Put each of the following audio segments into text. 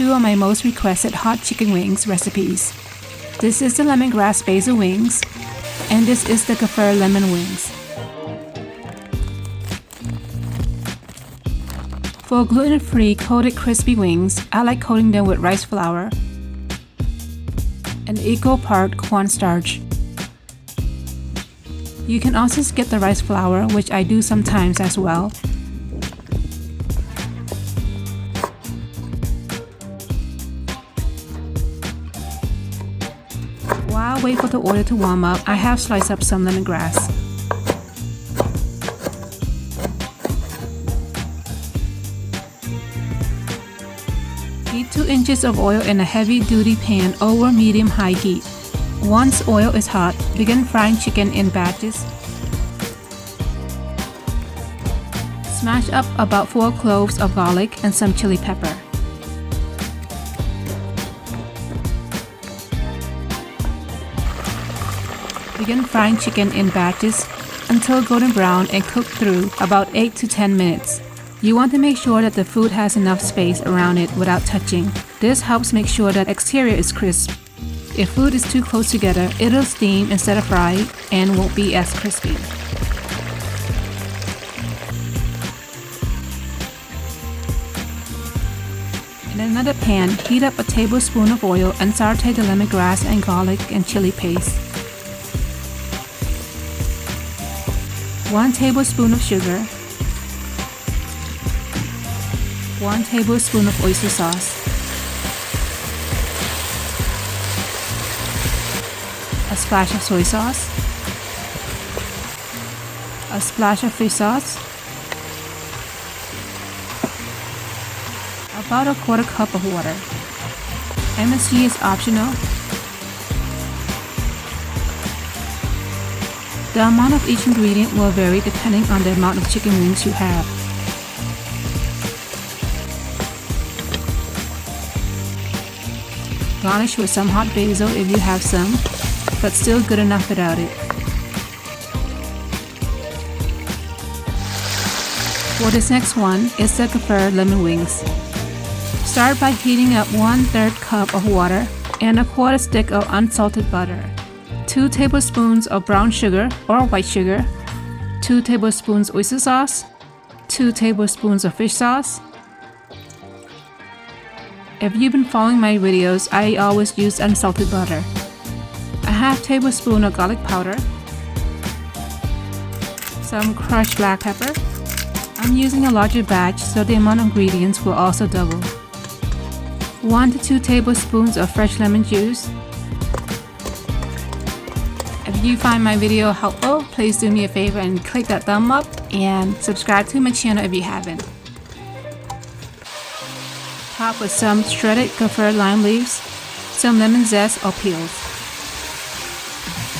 two of my most requested hot chicken wings recipes. This is the lemongrass basil wings, and this is the kaffir lemon wings. For gluten-free coated crispy wings, I like coating them with rice flour and equal part cornstarch. You can also skip the rice flour, which I do sometimes as well. While I wait for the oil to warm up, I have sliced up some lemongrass. Heat 2 inches of oil in a heavy-duty pan over medium-high heat. Once oil is hot, begin frying chicken in batches. Smash up about 4 cloves of garlic and some chili pepper. Begin frying chicken in batches until golden brown and cook through about 8 to 10 minutes. You want to make sure that the food has enough space around it without touching. This helps make sure that exterior is crisp. If food is too close together, it'll steam instead of fry and won't be as crispy. In another pan, heat up a tablespoon of oil and saute the lemongrass and garlic and chili paste. 1 tablespoon of sugar, 1 tablespoon of oyster sauce, a splash of soy sauce, a splash of fish sauce, about a 1/4 cup of water. MSG is optional. The amount of each ingredient will vary depending on the amount of chicken wings you have. Garnish with some hot basil if you have some, but still good enough without it. For this next one is the kaffir lemon wings. Start by heating up 1/3 cup of water and a 1/4 stick of unsalted butter, 2 tablespoons of brown sugar or white sugar, 2 tablespoons oyster sauce, 2 tablespoons of fish sauce. If you've been following my videos, I always use unsalted butter. A 1/2 tablespoon of garlic powder, some crushed black pepper. I'm using a larger batch, so the amount of ingredients will also double. 1 to 2 tablespoons of fresh lemon juice. If you find my video helpful, please do me a favor and click that thumb up and subscribe to my channel if you haven't. Top with some shredded kaffir lime leaves, some lemon zest or peels.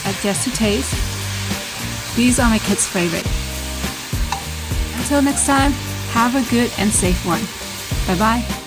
Adjust to taste. These are my kids' favorite. Until next time, have a good and safe one. Bye bye.